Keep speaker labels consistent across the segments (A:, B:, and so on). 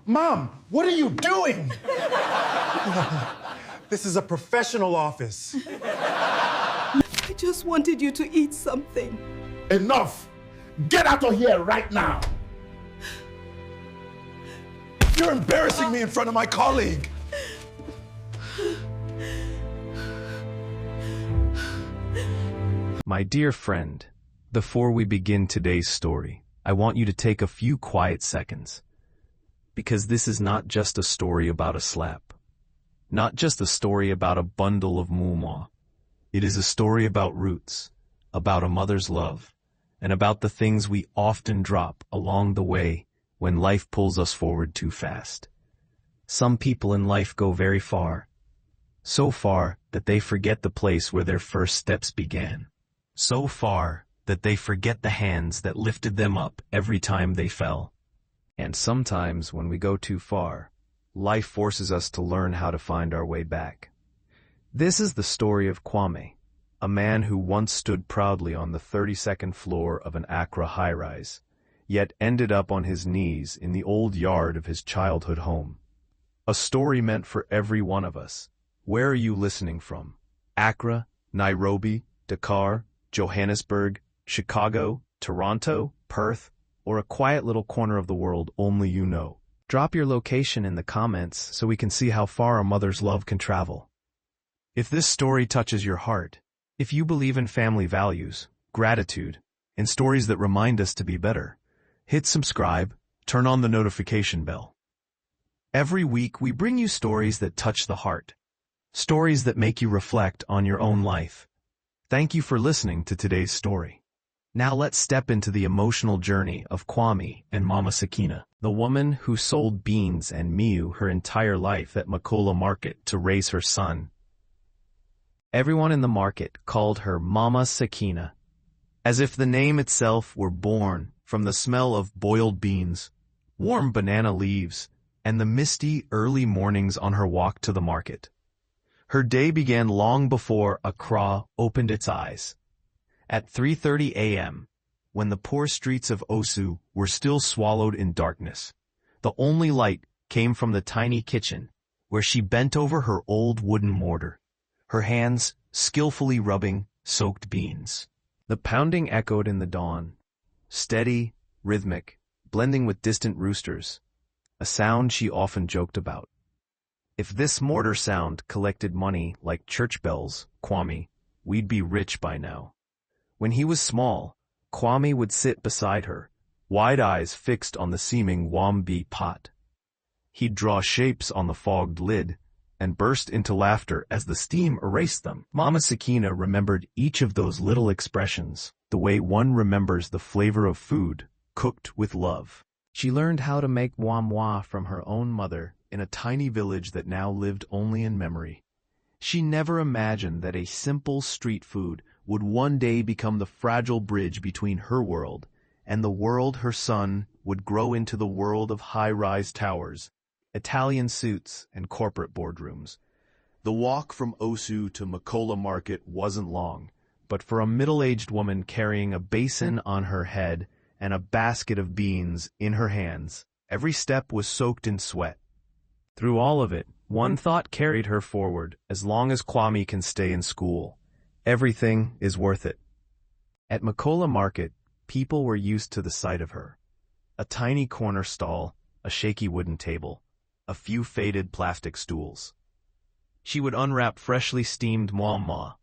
A: Mom, what are you doing? This is a professional office.
B: I just wanted you to eat something.
A: Enough! Get out of here right now! You're embarrassing me in front of my colleague!
C: My dear friend, before we begin today's story, I want you to take a few quiet seconds. Because this is not just a story about a slap. Not just a story about a bundle of Muam Mwa. It is a story about roots, about a mother's love, and about the things we often drop along the way when life pulls us forward too fast. Some people in life go very far. So far that they forget the place where their first steps began. So far that they forget the hands that lifted them up every time they fell. And sometimes when we go too far, life forces us to learn how to find our way back. This is the story of Kwame, a man who once stood proudly on the 32nd floor of an Accra high-rise, yet ended up on his knees in the old yard of his childhood home. A story meant for every one of us. Where are you listening from? Accra, Nairobi, Dakar, Johannesburg, Chicago, Toronto, Perth, or a quiet little corner of the world only you know. Drop your location in the comments so we can see how far a mother's love can travel. If this story touches your heart, if you believe in family values, gratitude, and stories that remind us to be better, hit subscribe, turn on the notification bell. Every week we bring you stories that touch the heart, stories that make you reflect on your own life. Thank you for listening to today's story. Now let's step into the emotional journey of Kwame and Mama Sekina, the woman who sold beans and miu her entire life at Makola Market to raise her son. Everyone in the market called her Mama Sekina, as if the name itself were born from the smell of boiled beans, warm banana leaves, and the misty early mornings on her walk to the market. Her day began long before Accra opened its eyes. At 3:30 a.m., when the poor streets of Osu were still swallowed in darkness, the only light came from the tiny kitchen, where she bent over her old wooden mortar, her hands skillfully rubbing soaked beans. The pounding echoed in the dawn, steady, rhythmic, blending with distant roosters, a sound she often joked about. If this mortar sound collected money like church bells, Kwame, we'd be rich by now. When he was small, Kwame would sit beside her, wide eyes fixed on the seeming Wambi pot. He'd draw shapes on the fogged lid, and burst into laughter as the steam erased them. Mama Sekina remembered each of those little expressions, the way one remembers the flavor of food, cooked with love. She learned how to make Muam Mwa from her own mother in a tiny village that now lived only in memory. She never imagined that a simple street food would one day become the fragile bridge between her world and the world her son would grow into, the world of high-rise towers, Italian suits, and corporate boardrooms. The walk from Osu to Makola Market wasn't long, but for a middle-aged woman carrying a basin on her head and a basket of beans in her hands, every step was soaked in sweat. Through all of it, one thought carried her forward: as long as Kwame can stay in school, everything is worth it. At Makola Market, people were used to the sight of her. A tiny corner stall, a shaky wooden table, a few faded plastic stools. She would unwrap freshly steamed Muam Mwa,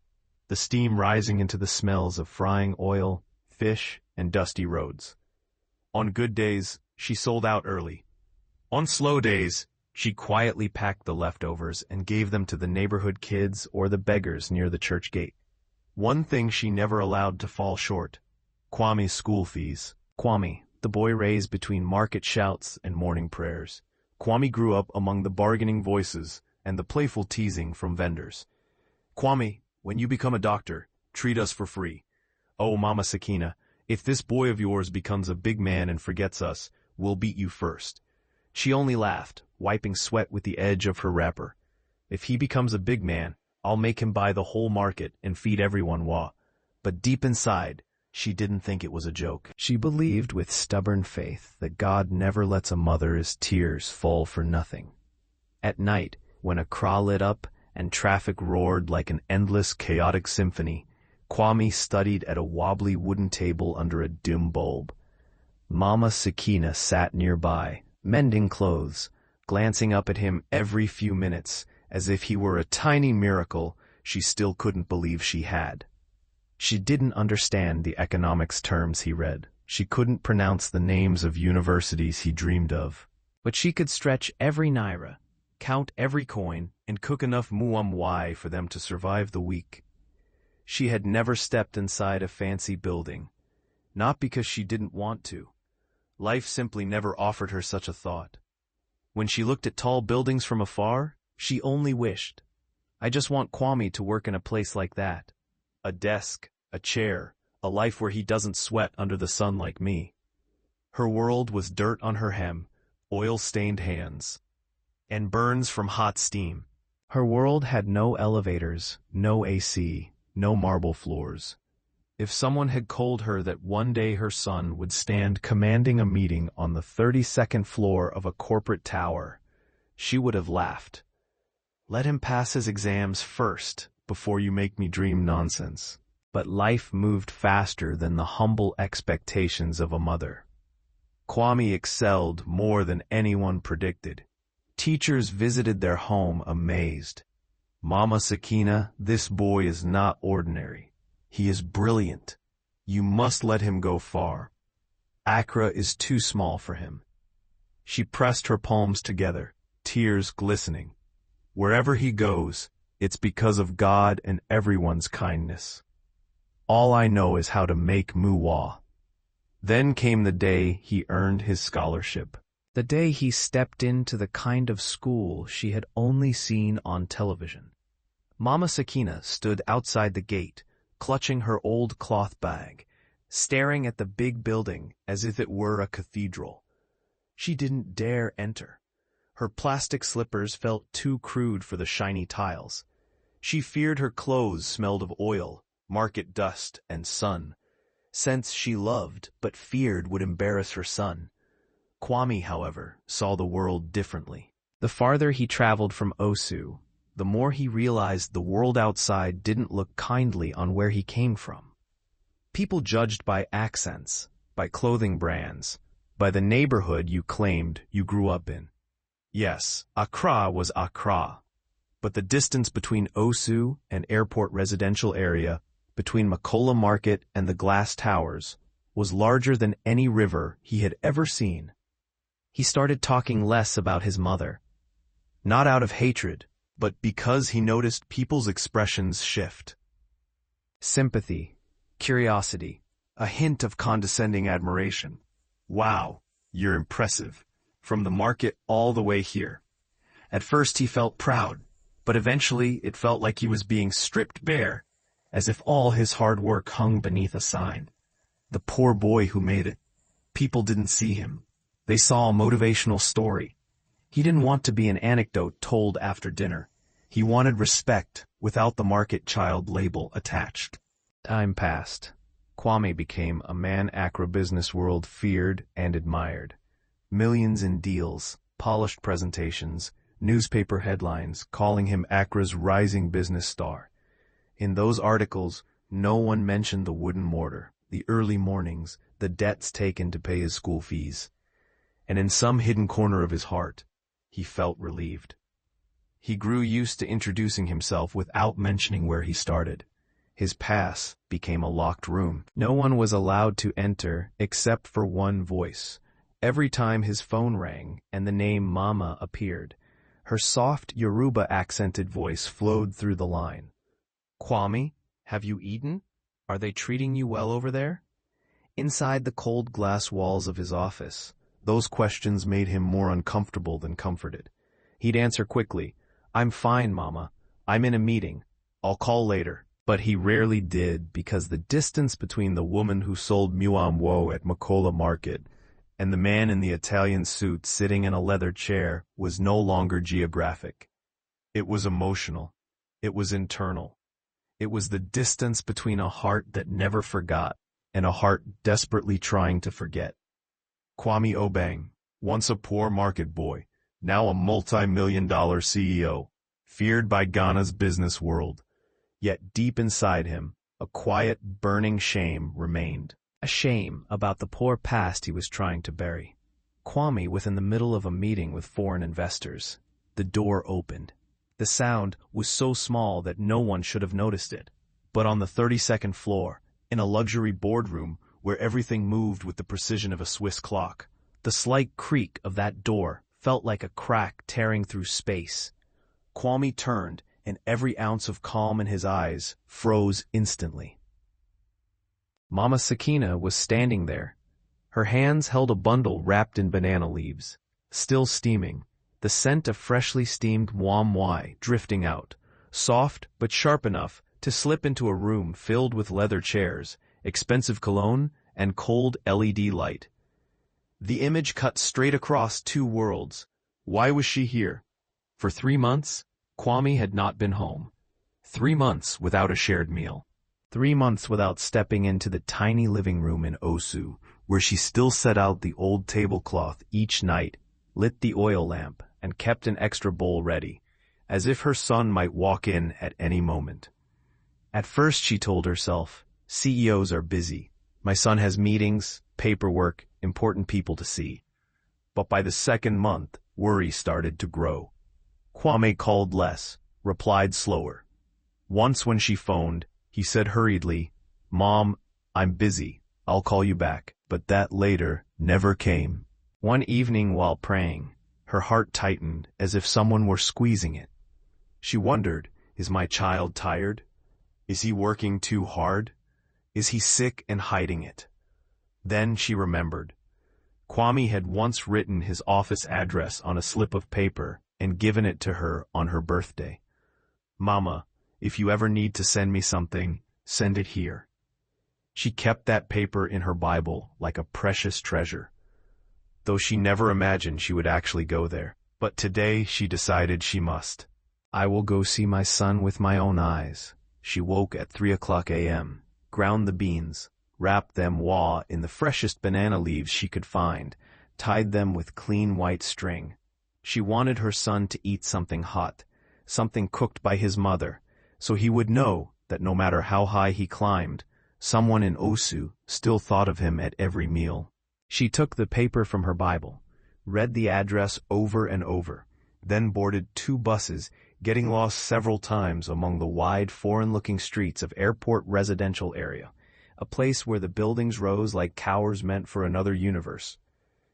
C: the steam rising into the smells of frying oil, fish, and dusty roads. On good days, she sold out early. On slow days, she quietly packed the leftovers and gave them to the neighborhood kids or the beggars near the church gate. One thing she never allowed to fall short: Kwame's school fees. Kwame, the boy raised between market shouts and morning prayers. Kwame grew up among the bargaining voices and the playful teasing from vendors. Kwame, when you become a doctor, treat us for free. Oh, Mama Sekina, if this boy of yours becomes a big man and forgets us, we'll beat you first. She only laughed, wiping sweat with the edge of her wrapper. If he becomes a big man, I'll make him buy the whole market and feed everyone Mwa. But deep inside, She didn't think it was a joke. She believed with stubborn faith that God never lets a mother's tears fall for nothing. At night, when Accra lit up and traffic roared like an endless chaotic symphony, Kwame studied at a wobbly wooden table under a dim bulb. Mama Sekina sat nearby, mending clothes, glancing up at him every few minutes, as if he were a tiny miracle she still couldn't believe she had. She didn't understand the economics terms he read. She couldn't pronounce the names of universities he dreamed of. But she could stretch every naira, count every coin, and cook enough Muam Mwa for them to survive the week. She had never stepped inside a fancy building, not because she didn't want to. Life simply never offered her such a thought. When she looked at tall buildings from afar, she only wished, I just want Kwame to work in a place like that. A desk, a chair, a life where he doesn't sweat under the sun like me. Her world was dirt on her hem, oil-stained hands, and burns from hot steam. Her world had no elevators, no AC, no marble floors. If someone had told her that one day her son would stand commanding a meeting on the 32nd floor of a corporate tower, she would have laughed. Let him pass his exams first, before you make me dream nonsense. But life moved faster than the humble expectations of a mother. Kwame excelled more than anyone predicted. Teachers visited their home amazed. Mama Sekina, this boy is not ordinary. He is brilliant. You must let him go far. Accra is too small for him. She pressed her palms together, tears glistening. Wherever he goes, it's because of God and everyone's kindness. All I know is how to make Mwa. Then came the day he earned his scholarship. The day he stepped into the kind of school she had only seen on television. Mama Sekina stood outside the gate, clutching her old cloth bag, staring at the big building as if it were a cathedral. She didn't dare enter. Her plastic slippers felt too crude for the shiny tiles. She feared her clothes smelled of oil, market dust, and sun, scents she loved but feared would embarrass her son. Kwame, however, saw the world differently. The farther he traveled from Osu, the more he realized the world outside didn't look kindly on where he came from. People judged by accents, by clothing brands, by the neighborhood you claimed you grew up in. Yes, Accra was Accra, but the distance between Osu and Airport Residential Area, between Makola Market and the glass towers, was larger than any river he had ever seen. He started talking less about his mother, not out of hatred, but because he noticed people's expressions shift. Sympathy, curiosity, a hint of condescending admiration. Wow, you're impressive. From the market all the way here. At first he felt proud, but eventually it felt like he was being stripped bare, as if all his hard work hung beneath a sign. The poor boy who made it. People didn't see him. They saw a motivational story. He didn't want to be an anecdote told after dinner. He wanted respect without the market child label attached. Time passed. Kwame became a man Accra business world feared and admired. Millions in deals, polished presentations, newspaper headlines calling him Accra's rising business star. In those articles, no one mentioned the wooden mortar, the early mornings, the debts taken to pay his school fees. And in some hidden corner of his heart, he felt relieved. He grew used to introducing himself without mentioning where he started. His pass became a locked room. No one was allowed to enter except for one voice. Every time his phone rang and the name Mama appeared, her soft Yoruba-accented voice flowed through the line. Kwame, have you eaten? Are they treating you well over there? Inside the cold glass walls of his office, those questions made him more uncomfortable than comforted. He'd answer quickly, I'm fine, Mama. I'm in a meeting. I'll call later. But he rarely did because the distance between the woman who sold Muam Mwa at Makola Market and the man in the Italian suit sitting in a leather chair was no longer geographic. It was emotional. It was internal. It was the distance between a heart that never forgot and a heart desperately trying to forget. Kwame Obeng, once a poor market boy, now a multi-million-dollar CEO, feared by Ghana's business world. Yet deep inside him, a quiet, burning shame remained. A shame about the poor past he was trying to bury. Kwame was in the middle of a meeting with foreign investors. The door opened. The sound was so small that no one should have noticed it. But on the 32nd floor, in a luxury boardroom where everything moved with the precision of a Swiss clock, the slight creak of that door felt like a crack tearing through space. Kwame turned, and every ounce of calm in his eyes froze instantly. Mama Sekina was standing there. Her hands held a bundle wrapped in banana leaves, still steaming, the scent of freshly steamed Muam Mwa drifting out, soft but sharp enough to slip into a room filled with leather chairs, expensive cologne, and cold LED light. The image cut straight across two worlds. Why was she here? For 3 months, Kwame had not been home. 3 months without a shared meal. 3 months without stepping into the tiny living room in Osu, where she still set out the old tablecloth each night, lit the oil lamp, and kept an extra bowl ready, as if her son might walk in at any moment. At first she told herself, CEOs are busy. My son has meetings, paperwork, important people to see. But by the second month, worry started to grow. Kwame called less, replied slower. Once when she phoned, he said hurriedly, Mom, I'm busy. I'll call you back. But that later never came. One evening while praying, her heart tightened as if someone were squeezing it. She wondered, is my child tired? Is he working too hard? Is he sick and hiding it? Then she remembered. Kwame had once written his office address on a slip of paper and given it to her on her birthday. Mama, if you ever need to send me something, send it here. She kept that paper in her Bible like a precious treasure, though she never imagined she would actually go there. But today she decided she must. I will go see my son with my own eyes. She woke at 3:00 a.m., ground the beans, wrapped them in the freshest banana leaves she could find, tied them with clean white string. She wanted her son to eat something hot, something cooked by his mother, so he would know that no matter how high he climbed, someone in Osu still thought of him at every meal. She took the paper from her Bible, read the address over and over, then boarded 2 buses, getting lost several times among the wide foreign-looking streets of Airport Residential Area, a place where the buildings rose like towers meant for another universe.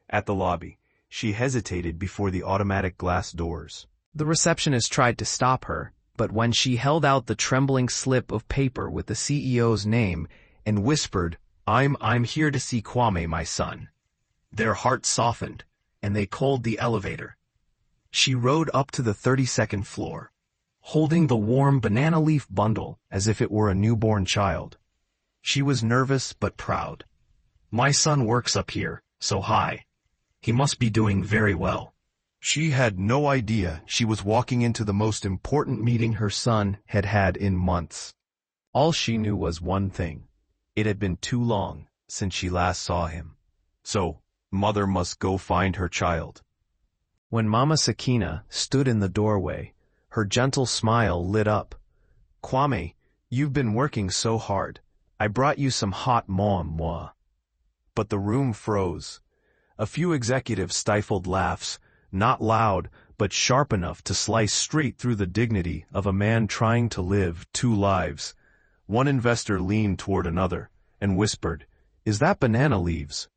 C: At the lobby, she hesitated before the automatic glass doors. The receptionist tried to stop her, but when she held out the trembling slip of paper with the CEO's name and whispered, I'm here to see Kwame, my son, their hearts softened, and they called the elevator. She rode up to the 32nd floor, holding the warm banana leaf bundle as if it were a newborn child. She was nervous but proud. My son works up here, so high. He must be doing very well. She had no idea she was walking into the most important meeting her son had had in months. All she knew was one thing. It had been too long since she last saw him. So, mother must go find her child. When Mama Sekina stood in the doorway, her gentle smile lit up. Kwame, you've been working so hard. I brought you some hot Muam Mwa. But the room froze. A few executives stifled laughs, not loud, but sharp enough to slice straight through the dignity of a man trying to live 2 lives. One investor leaned toward another and whispered, "Is that banana leaves?"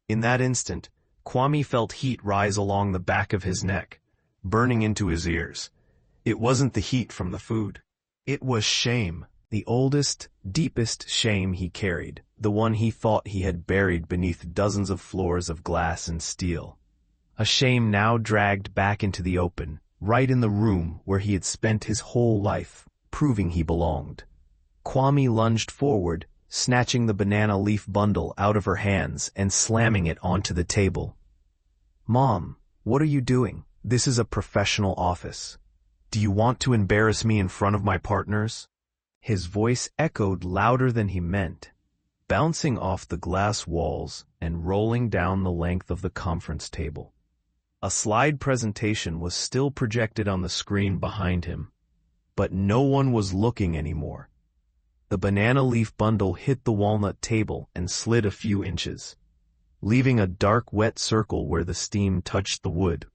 C: In that instant, Kwame felt heat rise along the back of his neck, burning into his ears. It wasn't the heat from the food. It was shame, the oldest, deepest shame he carried, the one he thought he had buried beneath dozens of floors of glass and steel. A shame now dragged back into the open, right in the room where he had spent his whole life, proving he belonged. Kwame lunged forward, snatching the banana leaf bundle out of her hands and slamming it onto the table. "Mom, what are you doing? This is a professional office. Do you want to embarrass me in front of my partners?" His voice echoed louder than he meant. bouncing off the glass walls and rolling down the length of the conference table. A slide presentation was still projected on the screen behind him, but no one was looking anymore. The banana leaf bundle hit the walnut table and slid a few inches, leaving a dark wet circle where the steam touched the wood.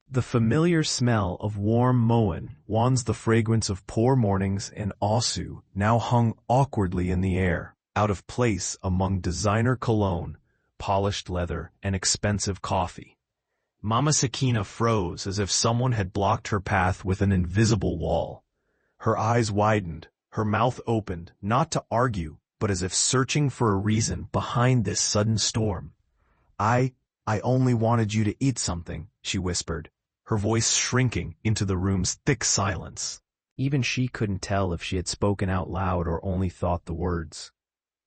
C: The familiar smell of warm Mwa's, the fragrance of poor mornings and Osu, now hung awkwardly in the air, out of place among designer cologne, polished leather, and expensive coffee. Mama Sekina froze as if someone had blocked her path with an invisible wall. Her eyes widened, her mouth opened, not to argue, but as if searching for a reason behind this sudden storm. I only wanted you to eat something," she whispered, her voice shrinking into the room's thick silence. Even she couldn't tell if she had spoken out loud or only thought the words.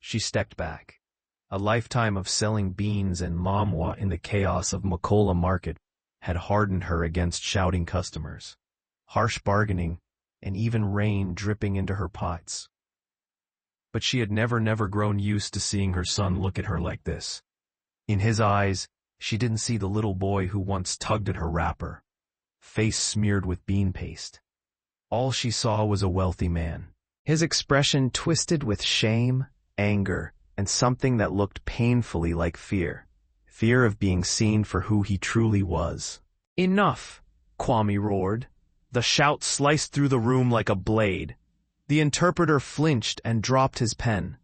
C: She stepped back. A lifetime of selling beans and Muam Mwa in the chaos of Makola Market had hardened her against shouting customers, harsh bargaining, and even rain dripping into her pots. But she had never grown used to seeing her son look at her like this. In his eyes, she didn't see the little boy who once tugged at her wrapper, face smeared with bean paste. All she saw was a wealthy man, his expression twisted with shame, anger, and something that looked painfully like fear. Fear of being seen for who he truly was. "Enough!" Kwame roared. The shout sliced through the room like a blade. The interpreter flinched and dropped his pen.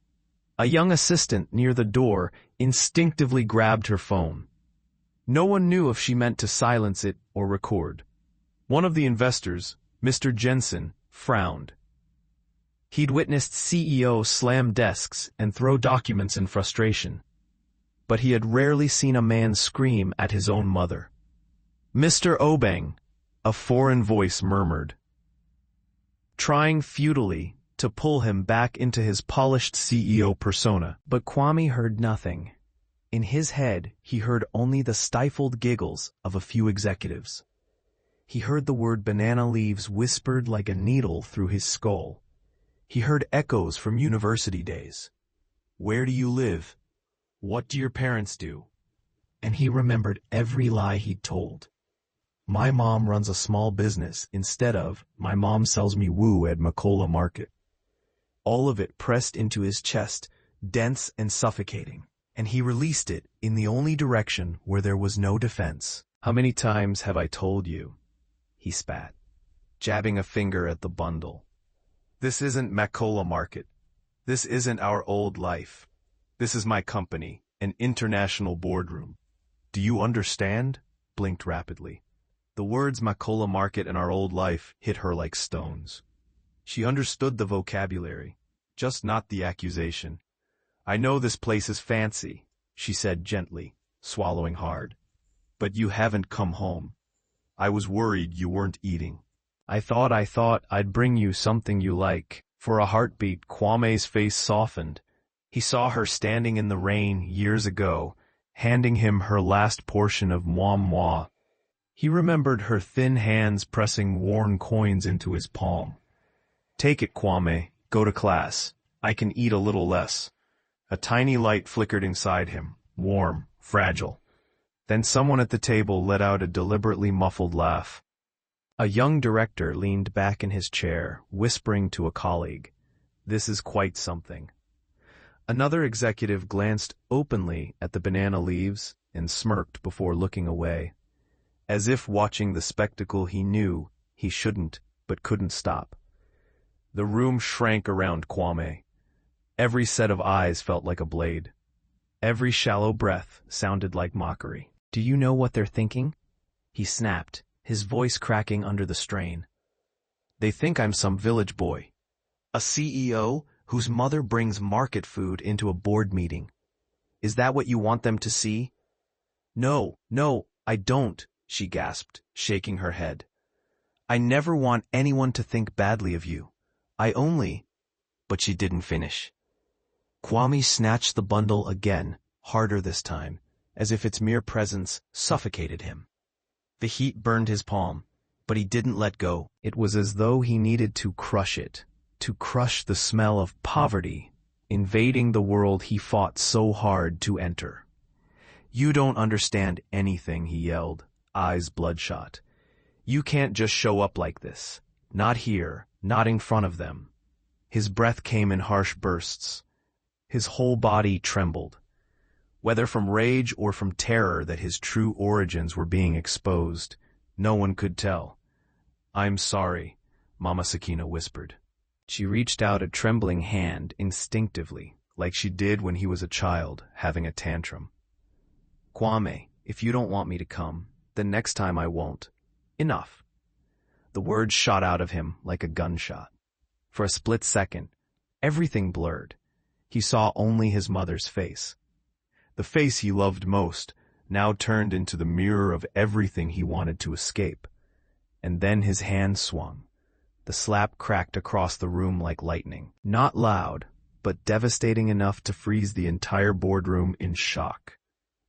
C: A young assistant near the door instinctively grabbed her phone. No one knew if she meant to silence it or record. One of the investors, Mr. Jensen, frowned. He'd witnessed CEO slam desks and throw documents in frustration. But he had rarely seen a man scream at his own mother. "Mr. Obeng," a foreign voice murmured, trying futilely to pull him back into his polished CEO persona. But Kwame heard nothing. In his head, he heard only the stifled giggles of a few executives. He heard the word banana leaves whispered like a needle through his skull. He heard echoes from university days. "Where do you live? What do your parents do?" And he remembered every lie he'd told. "My mom runs a small business," instead of, "My mom sells me woo at Makola Market." All of it pressed into his chest, dense and suffocating, and he released it in the only direction where there was no defense. "How many times have I told you?" he spat, jabbing a finger at the bundle. "This isn't Makola Market. This isn't our old life. This is my company, an international boardroom. Do you understand?" Blinked rapidly. The words Makola Market and our old life hit her like stones. She understood the vocabulary, just not the accusation. "I know this place is fancy," she said gently, swallowing hard. "But you haven't come home. I was worried you weren't eating." I thought I'd bring you something you like." For a heartbeat, Kwame's face softened. He saw her standing in the rain years ago, handing him her last portion of Muam Mwa. He remembered her thin hands pressing worn coins into his palm. "Take it, Kwame. Go to class. I can eat a little less." A tiny light flickered inside him, warm, fragile. Then someone at the table let out a deliberately muffled laugh. A young director leaned back in his chair, whispering to a colleague, "This is quite something." Another executive glanced openly at the banana leaves and smirked before looking away, as if watching the spectacle he knew he shouldn't but couldn't stop. The room shrank around Kwame. Every set of eyes felt like a blade. Every shallow breath sounded like mockery. "Do you know what they're thinking?" he snapped, his voice cracking under the strain. "They think I'm some village boy. A CEO whose mother brings market food into a board meeting. Is that what you want them to see?" No, I don't," she gasped, shaking her head. "I never want anyone to think badly of you. I only—" But she didn't finish. Kwame snatched the bundle again, harder this time, as if its mere presence suffocated him. The heat burned his palm, but he didn't let go. It was as though he needed to crush it, to crush the smell of poverty, invading the world he fought so hard to enter. "You don't understand anything," he yelled, eyes bloodshot. "You can't just show up like this. Not here, not in front of them." His breath came in harsh bursts. His whole body trembled. Whether from rage or from terror that his true origins were being exposed, no one could tell. "I'm sorry," Mama Sekina whispered. She reached out a trembling hand instinctively, like she did when he was a child, having a tantrum. "Kwame, if you don't want me to come, then next time I won't. Enough." The words shot out of him like a gunshot. For a split second, everything blurred. He saw only his mother's face. The face he loved most, now turned into the mirror of everything he wanted to escape. And then his hand swung. The slap cracked across the room like lightning. Not loud, but devastating enough to freeze the entire boardroom in shock.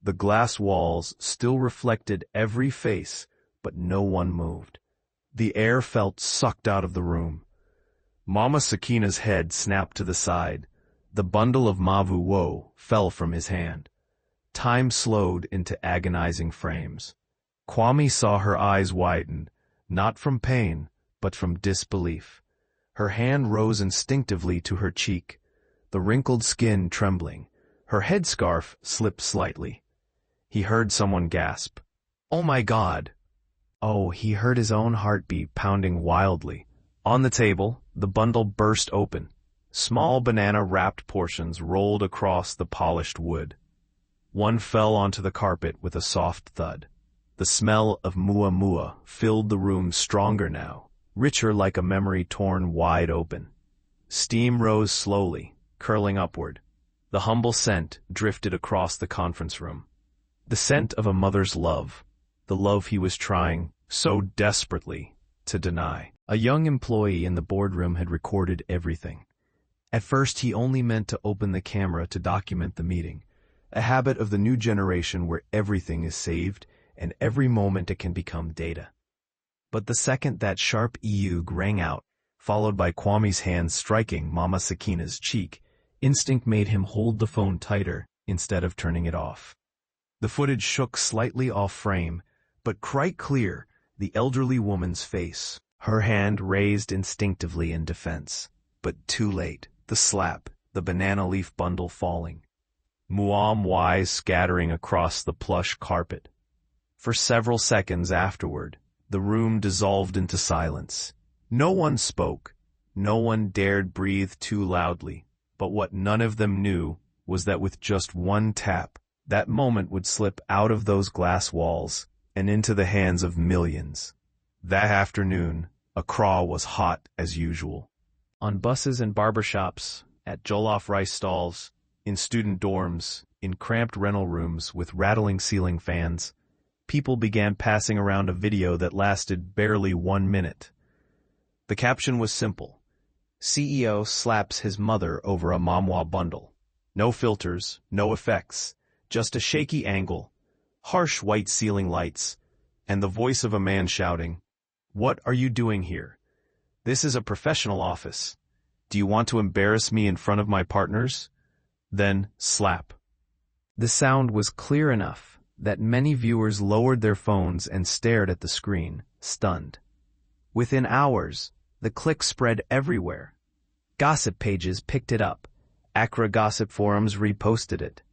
C: The glass walls still reflected every face, but no one moved. The air felt sucked out of the room. Mama Sekina's head snapped to the side. The bundle of Mavu Wo fell from his hand. Time slowed into agonizing frames. Kwame saw her eyes widen, not from pain, but from disbelief. Her hand rose instinctively to her cheek, the wrinkled skin trembling. Her headscarf slipped slightly. He heard someone gasp, "Oh my God!" Oh, he heard his own heartbeat pounding wildly. On the table, the bundle burst open. Small banana-wrapped portions rolled across the polished wood. One fell onto the carpet with a soft thud. The smell of Muam Mwa filled the room stronger now, richer like a memory torn wide open. Steam rose slowly, curling upward. The humble scent drifted across the conference room. The scent of a mother's love, the love he was trying, so desperately, to deny. A young employee in the boardroom had recorded everything. At first he only meant to open the camera to document the meeting, a habit of the new generation where everything is saved and every moment it can become data. But the second that sharp eug rang out, followed by Kwame's hand striking Mama Sekina's cheek, instinct made him hold the phone tighter instead of turning it off. The footage shook slightly off frame, but quite clear, the elderly woman's face, her hand raised instinctively in defense. But too late, the slap, the banana leaf bundle falling. Muam Mwa scattering across the plush carpet. For several seconds afterward, the room dissolved into silence. No one spoke. No one dared breathe too loudly. But what none of them knew was that with just one tap, that moment would slip out of those glass walls and into the hands of millions. That afternoon, Accra was hot as usual. On buses and barbershops, at jollof rice stalls, in student dorms, in cramped rental rooms with rattling ceiling fans, people began passing around a video that lasted barely 1 minute. The caption was simple. CEO slaps his mother over a Mamwa bundle. No filters, no effects, just a shaky angle, harsh white ceiling lights, and the voice of a man shouting, "What are you doing here? This is a professional office. Do you want to embarrass me in front of my partners?" Then, slap. The sound was clear enough that many viewers lowered their phones and stared at the screen, stunned. Within hours, the click spread everywhere. Gossip pages picked it up. Accra gossip forums reposted it.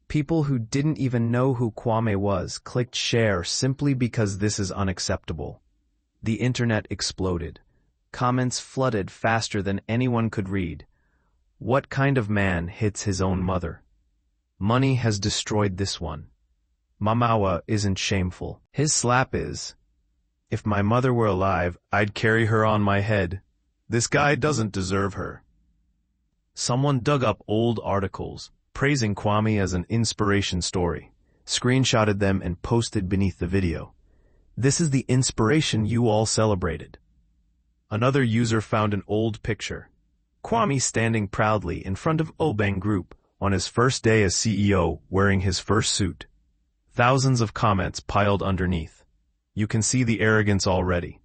C: People who didn't even know who Kwame was clicked share simply because this is unacceptable. The internet exploded. Comments flooded faster than anyone could read. What kind of man hits his own mother? Money has destroyed this one. Mama Mwa isn't shameful. His slap is. If my mother were alive, I'd carry her on my head. This guy doesn't deserve her. Someone dug up old articles, praising Kwame as an inspiration story, screenshotted them and posted beneath the video. This is the inspiration you all celebrated. Another user found an old picture. Kwame standing proudly in front of Obeng Group on his first day as CEO wearing his first suit. Thousands of comments piled underneath. You can see the arrogance already.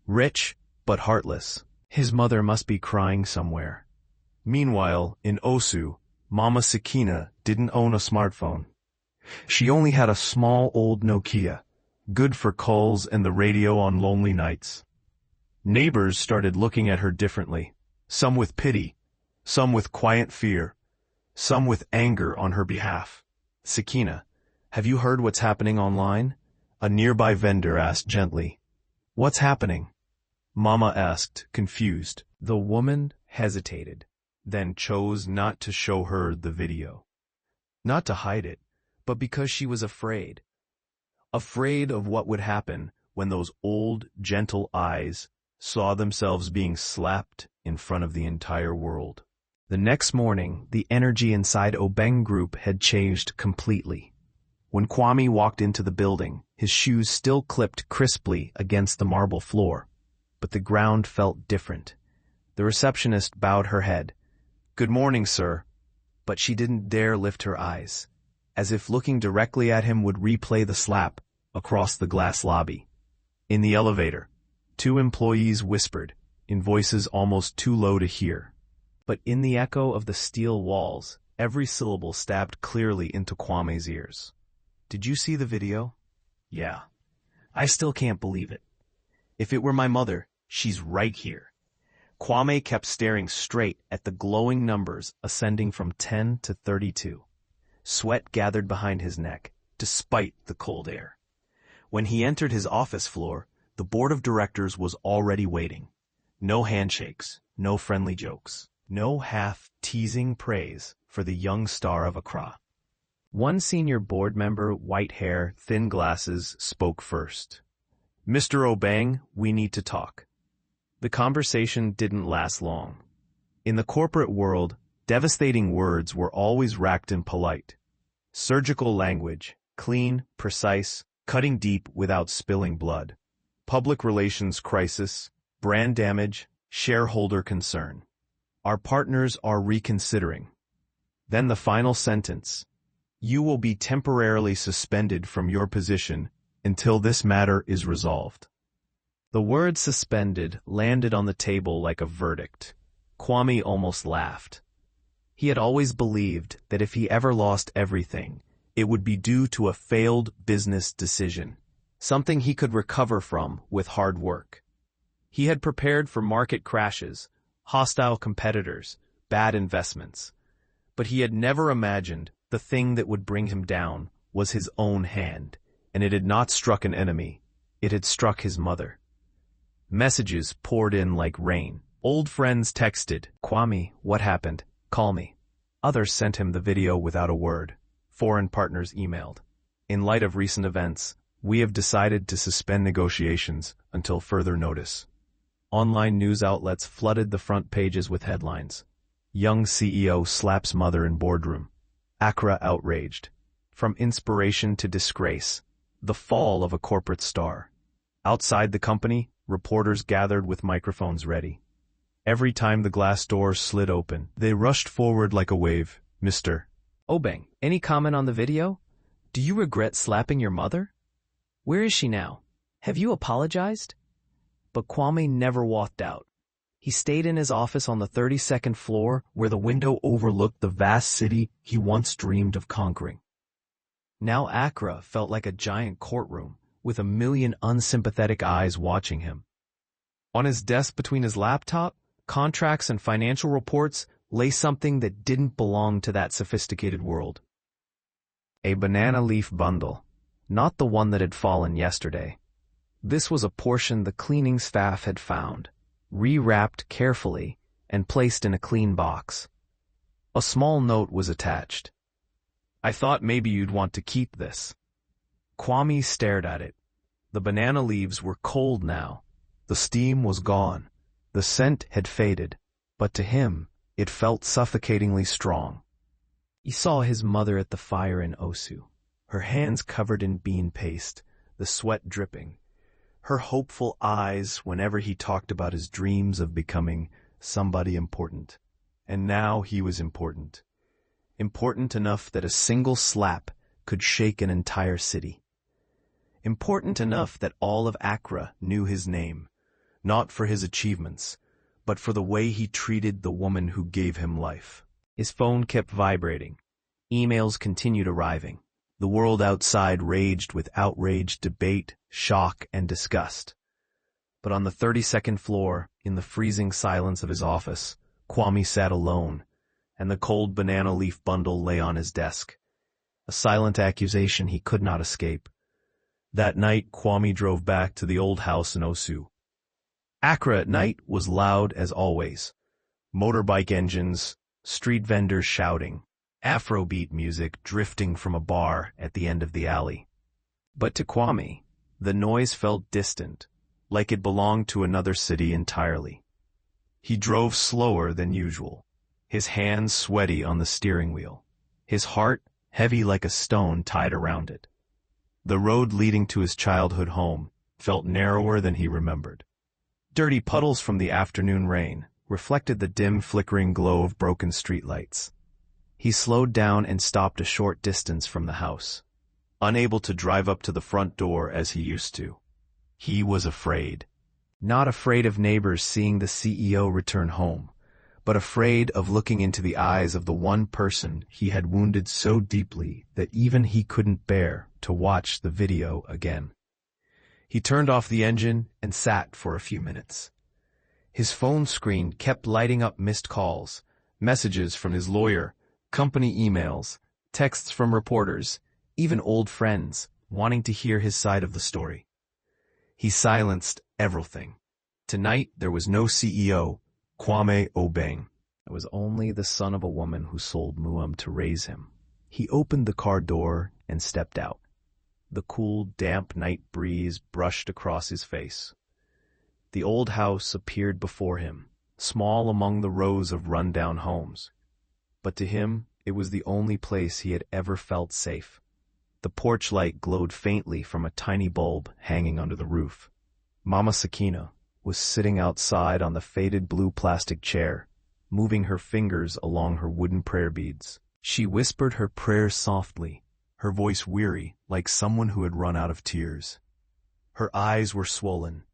C: Rich, but heartless. His mother must be crying somewhere. Meanwhile, in Osu, Mama Sekina didn't own a smartphone. She only had a small old Nokia, good for calls and the radio on lonely nights. Neighbors started looking at her differently, some with pity, some with quiet fear, some with anger on her behalf. "Sekina, have you heard what's happening online?" a nearby vendor asked gently. "What's happening?" Mama asked, confused. The woman hesitated, then chose not to show her the video. Not to hide it, but because she was afraid. Afraid of what would happen when those old, gentle eyes saw themselves being slapped in front of the entire world. The next morning, the energy inside Obeng Group had changed completely. When Kwame walked into the building, his shoes still clipped crisply against the marble floor, but the ground felt different. The receptionist bowed her head. "Good morning, sir," but she didn't dare lift her eyes, as if looking directly at him would replay the slap across the glass lobby. In the elevator, two employees whispered, in voices almost too low to hear. But in the echo of the steel walls, every syllable stabbed clearly into Kwame's ears. "Did you see the video?" "Yeah. I still can't believe it. If it were my mother, she's right here." Kwame kept staring straight at the glowing numbers ascending from 10 to 32. Sweat gathered behind his neck, despite the cold air. When he entered his office floor, the board of directors was already waiting. No handshakes, no friendly jokes, no half-teasing praise for the young star of Accra. One senior board member, white hair, thin glasses, spoke first. "Mr. Obeng, we need to talk." The conversation didn't last long. In the corporate world, devastating words were always racked and polite. Surgical language, clean, precise, cutting deep without spilling blood. Public relations crisis, brand damage, shareholder concern. "Our partners are reconsidering." Then the final sentence. "You will be temporarily suspended from your position until this matter is resolved." The word "suspended" landed on the table like a verdict. Kwame almost laughed. He had always believed that if he ever lost everything, it would be due to a failed business decision, something he could recover from with hard work. He had prepared for market crashes, hostile competitors, bad investments, but he had never imagined the thing that would bring him down was his own hand, and it had not struck an enemy, it had struck his mother. Messages poured in like rain. Old friends texted, "Kwame, what happened? Call me." Others sent him the video without a word. Foreign partners emailed. "In light of recent events, we have decided to suspend negotiations until further notice." Online news outlets flooded the front pages with headlines. "Young CEO slaps mother in boardroom." Accra outraged. From inspiration to disgrace. The fall of a corporate star. Outside the company, reporters gathered with microphones ready. Every time the glass doors slid open, they rushed forward like a wave. "Mr. Obeng, any comment on the video? Do you regret slapping your mother? Where is she now? Have you apologized?" But Kwame never walked out. He stayed in his office on the 32nd floor where the window overlooked the vast city he once dreamed of conquering. Now Accra felt like a giant courtroom with a million unsympathetic eyes watching him. On his desk between his laptop, contracts and financial reports lay something that didn't belong to that sophisticated world. A banana leaf bundle, not the one that had fallen yesterday. This was a portion the cleaning staff had found, rewrapped carefully and placed in a clean box. A small note was attached. "I thought maybe you'd want to keep this." Kwame stared at it. The banana leaves were cold now. The steam was gone. The scent had faded, but to him, it felt suffocatingly strong. He saw his mother at the fire in Osu, her hands covered in bean paste, the sweat dripping, her hopeful eyes whenever he talked about his dreams of becoming somebody important. And now he was important. Important enough that a single slap could shake an entire city. Important enough that all of Accra knew his name, not for his achievements, but for the way he treated the woman who gave him life. His phone kept vibrating. Emails continued arriving. The world outside raged with outrage, debate, shock, and disgust. But on the 32nd floor, in the freezing silence of his office, Kwame sat alone, and the cold banana leaf bundle lay on his desk. A silent accusation he could not escape. That night, Kwame drove back to the old house in Osu. Accra at night was loud as always. Motorbike engines, street vendors shouting, Afrobeat music drifting from a bar at the end of the alley. But to Kwame, the noise felt distant, like it belonged to another city entirely. He drove slower than usual, his hands sweaty on the steering wheel, his heart heavy like a stone tied around it. The road leading to his childhood home felt narrower than he remembered. Dirty puddles from the afternoon rain reflected the dim flickering glow of broken streetlights. He slowed down and stopped a short distance from the house, unable to drive up to the front door as he used to. He was afraid. Not afraid of neighbors seeing the CEO return home, but afraid of looking into the eyes of the one person he had wounded so deeply that even he couldn't bear to watch the video again. He turned off the engine and sat for a few minutes. His phone screen kept lighting up missed calls, messages from his lawyer, company emails, texts from reporters, even old friends wanting to hear his side of the story. He silenced everything. Tonight there was no CEO, Kwame Obeng. It was only the son of a woman who sold Muam to raise him. He opened the car door and stepped out. The cool, damp night breeze brushed across his face. The old house appeared before him, small among the rows of run-down homes. But to him, it was the only place he had ever felt safe. The porch light glowed faintly from a tiny bulb hanging under the roof. Mama Sekina was sitting outside on the faded blue plastic chair, moving her fingers along her wooden prayer beads. She whispered her prayers softly, her voice weary like someone who had run out of tears. Her eyes were swollen.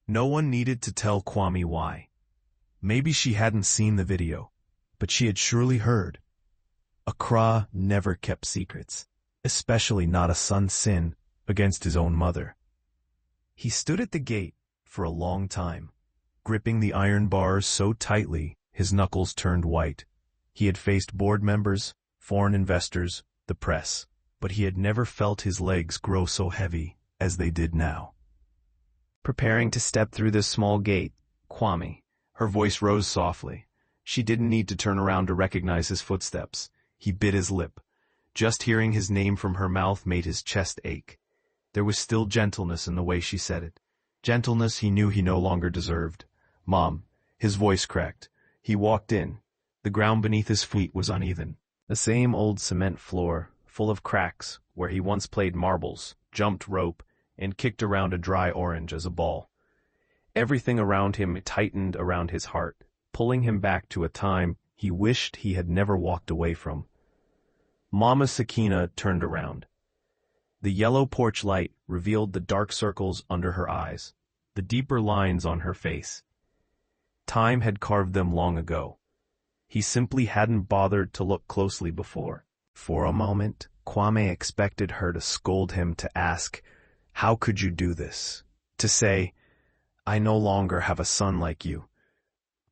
C: No one needed to tell Kwame why. Maybe she hadn't seen the video, but she had surely heard. Accra never kept secrets, especially not a son's sin against his own mother. He stood at the gate for a long time, gripping the iron bars so tightly his knuckles turned white. He had faced board members, foreign investors, the press, but he had never felt his legs grow so heavy as they did now. Preparing to step through the small gate, Kwame, her voice rose softly. She didn't need to turn around to recognize his footsteps. He bit his lip. Just hearing his name from her mouth made his chest ache. There was still gentleness in the way she said it. Gentleness he knew he no longer deserved. Mom, his voice cracked. He walked in. The ground beneath his feet was uneven. The same old cement floor, full of cracks, where he once played marbles, jumped rope, and kicked around a dry orange as a ball. Everything around him tightened around his heart, pulling him back to a time he wished he had never walked away from. Mama Sekina turned around. The yellow porch light revealed the dark circles under her eyes, the deeper lines on her face. Time had carved them long ago. He simply hadn't bothered to look closely before. For a moment, Kwame expected her to scold him, to ask, "How could you do this?" To say, "I no longer have a son like you."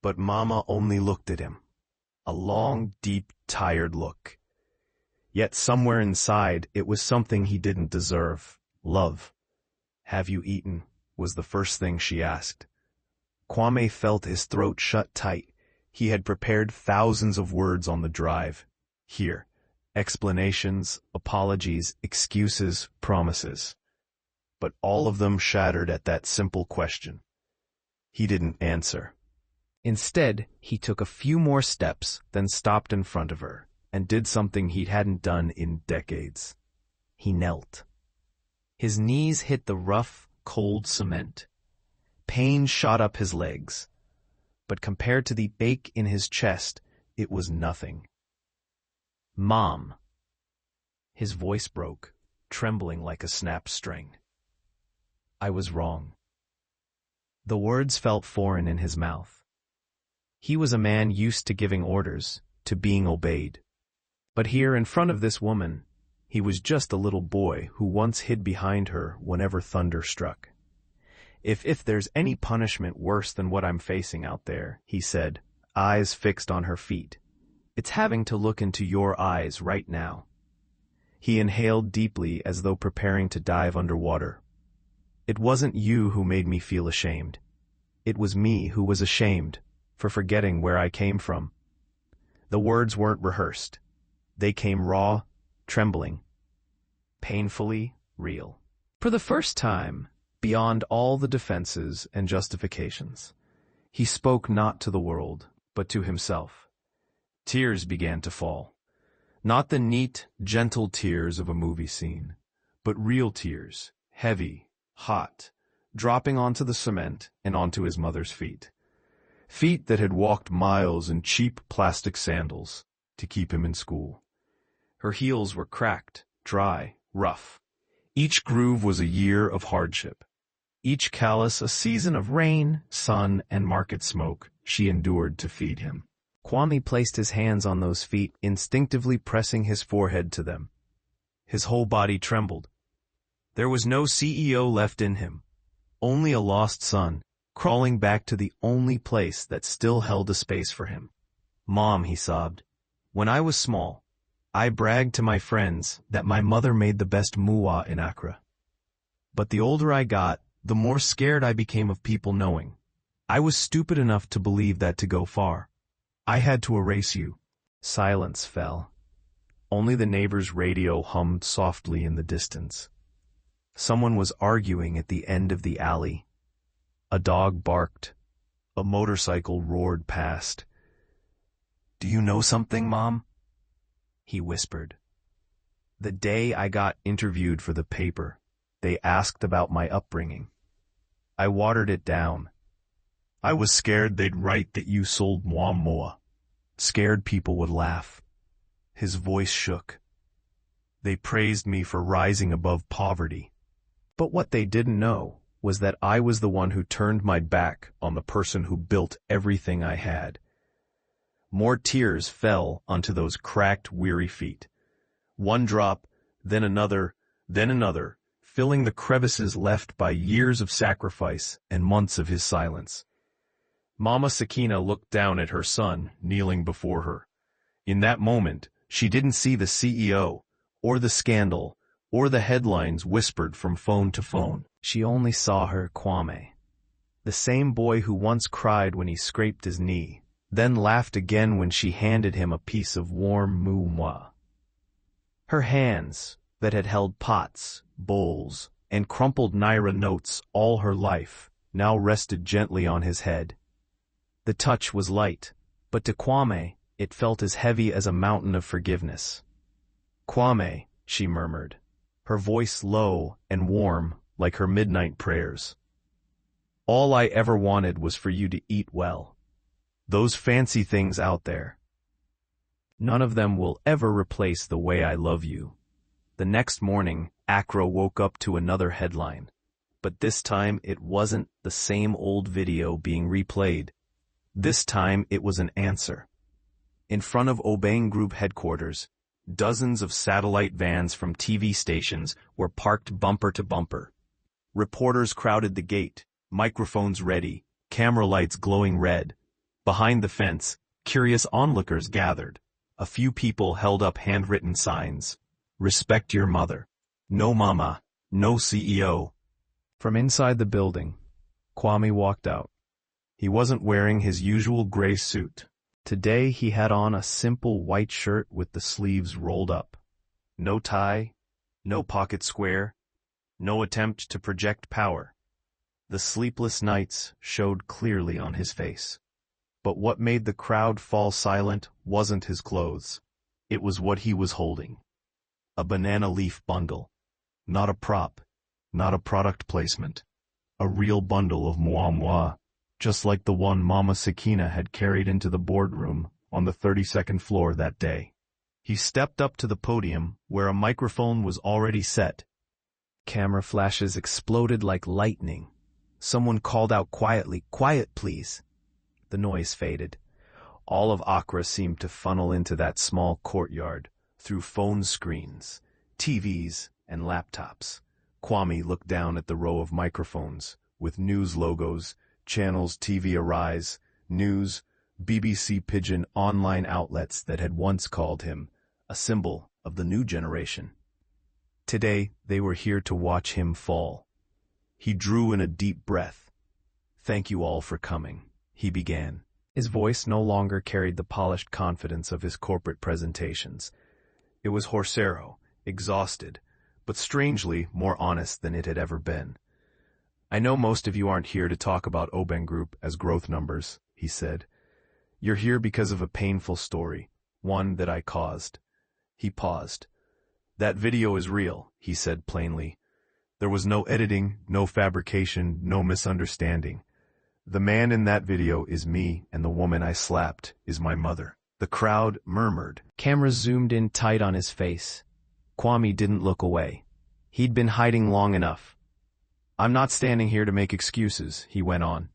C: But Mama only looked at him. A long, deep, tired look. Yet somewhere inside, it was something he didn't deserve. Love. "Have you eaten?" was the first thing she asked. Kwame felt his throat shut tight. He had prepared thousands of words on the drive. Here, explanations, apologies, excuses, promises. But all of them shattered at that simple question. He didn't answer. Instead, he took a few more steps, then stopped in front of her, and did something he hadn't done in decades. He knelt. His knees hit the rough, cold cement. Pain shot up his legs. But compared to the ache in his chest, it was nothing. "Mom." His voice broke, trembling like a snapped string. "I was wrong." The words felt foreign in his mouth. He was a man used to giving orders, to being obeyed. But here in front of this woman, he was just a little boy who once hid behind her whenever thunder struck. If there's any punishment worse than what I'm facing out there," he said, eyes fixed on her feet, "it's having to look into your eyes right now." He inhaled deeply as though preparing to dive underwater. "It wasn't you who made me feel ashamed. It was me who was ashamed for forgetting where I came from." The words weren't rehearsed. They came raw, trembling, painfully real. For the first time, beyond all the defenses and justifications, he spoke not to the world, but to himself. Tears began to fall. Not the neat, gentle tears of a movie scene, but real tears, heavy, hot, dropping onto the cement and onto his mother's feet. Feet that had walked miles in cheap plastic sandals to keep him in school. Her heels were cracked, dry, rough. Each groove was a year of hardship. Each callus a season of rain, sun, and market smoke she endured to feed him. Kwame placed his hands on those feet, instinctively pressing his forehead to them. His whole body trembled. There was no CEO left in him, only a lost son, crawling back to the only place that still held a space for him. "Mom," he sobbed, "when I was small, I bragged to my friends that my mother made the best Mwa in Accra. But the older I got, the more scared I became of people knowing. I was stupid enough to believe that to go far. I had to erase you." Silence fell. Only the neighbor's radio hummed softly in the distance. Someone was arguing at the end of the alley. A dog barked. A motorcycle roared past. "Do you know something, Mom?" he whispered. "The day I got interviewed for the paper, they asked about my upbringing. I watered it down. I was scared they'd write that you sold Muam Mwa. Scared people would laugh." His voice shook. "They praised me for rising above poverty. But what they didn't know was that I was the one who turned my back on the person who built everything I had." More tears fell onto those cracked, weary feet. One drop, then another, filling the crevices left by years of sacrifice and months of his silence. Mama Sekina looked down at her son, kneeling before her. In that moment, she didn't see the CEO, or the scandal, or the headlines whispered from phone to phone. She only saw her Kwame, the same boy who once cried when he scraped his knee, then laughed again when she handed him a piece of warm Muam Mwa. Her hands, that had held pots, bowls, and crumpled Naira notes all her life, now rested gently on his head. The touch was light, but to Kwame, it felt as heavy as a mountain of forgiveness. "Kwame," she murmured, her voice low and warm like her midnight prayers. "All I ever wanted was for you to eat well. Those fancy things out there, none of them will ever replace the way I love you." The next morning, Accra woke up to another headline. But this time it wasn't the same old video being replayed. This time it was an answer. In front of Obeng Group headquarters, dozens of satellite vans from TV stations were parked bumper to bumper. Reporters crowded the gate, microphones ready, camera lights glowing red. Behind the fence, curious onlookers gathered. A few people held up handwritten signs. "Respect your mother. No mama, no CEO." From inside the building, Kwame walked out. He wasn't wearing his usual gray suit. Today he had on a simple white shirt with the sleeves rolled up. No tie, no pocket square, no attempt to project power. The sleepless nights showed clearly on his face. But what made the crowd fall silent wasn't his clothes. It was what he was holding. A banana leaf bundle. Not a prop, not a product placement. A real bundle of Muam Mwa, just like the one Mama Sekina had carried into the boardroom on the 32nd floor that day. He stepped up to the podium where a microphone was already set. Camera flashes exploded like lightning. Someone called out quietly, "Quiet, please." The noise faded. All of Accra seemed to funnel into that small courtyard, through phone screens, TVs, and laptops. Kwame looked down at the row of microphones, with news logos, channels TV Arise, News, BBC Pidgin online outlets that had once called him a symbol of the new generation. Today, they were here to watch him fall. He drew in a deep breath. "Thank you all for coming," he began. His voice no longer carried the polished confidence of his corporate presentations. It was horsero, exhausted, but strangely more honest than it had ever been. "I know most of you aren't here to talk about Obeng Group as growth numbers," he said. "You're here because of a painful story, one that I caused." He paused. "That video is real," he said plainly. "There was no editing, no fabrication, no misunderstanding. The man in that video is me, and the woman I slapped is my mother." The crowd murmured. Cameras zoomed in tight on his face. Kwame didn't look away. He'd been hiding long enough. "I'm not standing here to make excuses," he went on,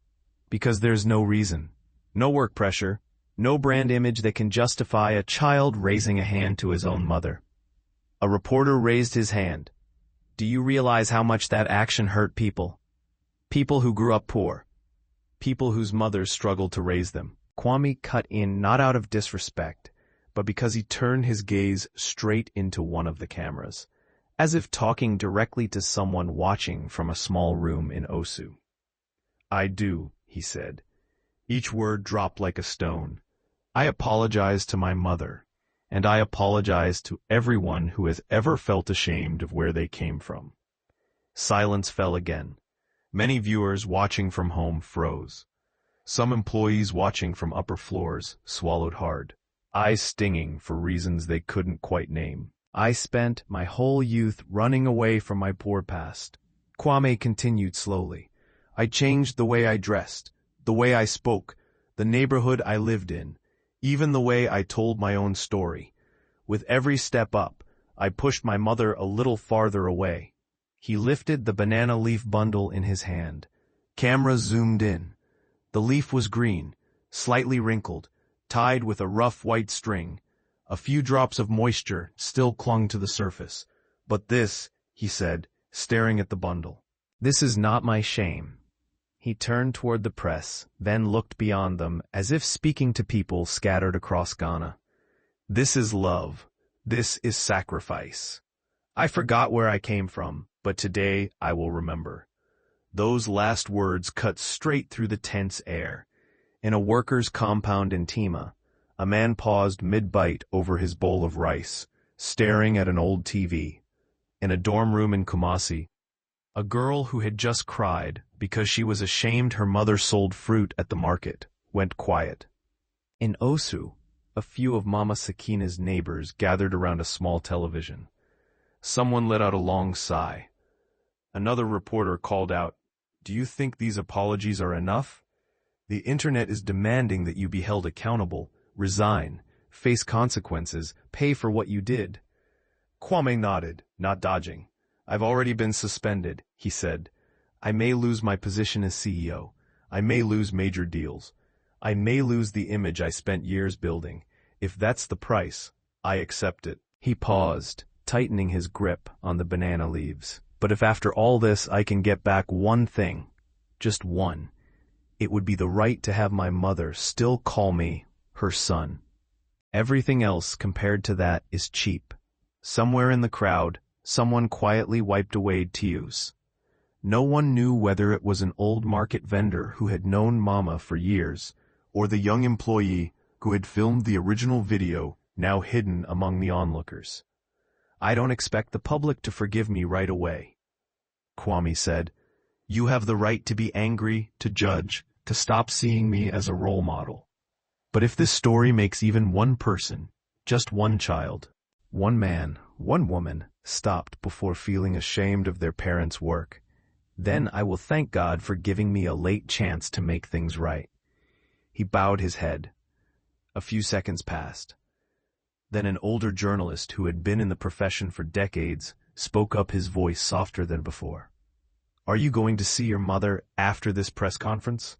C: "because there's no reason. No work pressure, no brand image that can justify a child raising a hand to his own mother." A reporter raised his hand. "Do you realize how much that action hurt people? People who grew up poor. People whose mothers struggled to raise them." Kwame cut in not out of disrespect, but because he turned his gaze straight into one of the cameras, as if talking directly to someone watching from a small room in Osu. "I do," he said. Each word dropped like a stone. "I apologize to my mother, and I apologize to everyone who has ever felt ashamed of where they came from." Silence fell again. Many viewers watching from home froze. Some employees watching from upper floors swallowed hard, eyes stinging for reasons they couldn't quite name. "I spent my whole youth running away from my poor past," Kwame continued slowly. "I changed the way I dressed, the way I spoke, the neighborhood I lived in, even the way I told my own story. With every step up, I pushed my mother a little farther away." He lifted the banana leaf bundle in his hand. Camera zoomed in. The leaf was green, slightly wrinkled, tied with a rough white string. A few drops of moisture still clung to the surface. "But this," he said, staring at the bundle, "this is not my shame." He turned toward the press, then looked beyond them, as if speaking to people scattered across Ghana. "This is love. This is sacrifice. I forgot where I came from, but today I will remember." Those last words cut straight through the tense air. In a worker's compound in Tima, a man paused mid-bite over his bowl of rice, staring at an old TV. In a dorm room in Kumasi, a girl who had just cried because she was ashamed her mother sold fruit at the market went quiet. In Osu, a few of Mama Sekina's neighbors gathered around a small television. Someone let out a long sigh. Another reporter called out, "Do you think these apologies are enough? The internet is demanding that you be held accountable, resign, face consequences, pay for what you did." Kwame nodded, not dodging. "I've already been suspended," he said. "I may lose my position as CEO. I may lose major deals. I may lose the image I spent years building. If that's the price, I accept it." He paused, tightening his grip on the banana leaves. "But if after all this I can get back one thing, just one, it would be the right to have my mother still call me her son. Everything else compared to that is cheap." Somewhere in the crowd, someone quietly wiped away tears. No one knew whether it was an old market vendor who had known Mama for years, or the young employee who had filmed the original video, now hidden among the onlookers. "I don't expect the public to forgive me right away," Kwame said. "You have the right to be angry, to judge, to stop seeing me as a role model. But if this story makes even one person, just one child, one man, one woman, stopped before feeling ashamed of their parents' work, then I will thank God for giving me a late chance to make things right." He bowed his head. A few seconds passed. Then an older journalist who had been in the profession for decades spoke up, his voice softer than before. "Are you going to see your mother after this press conference?"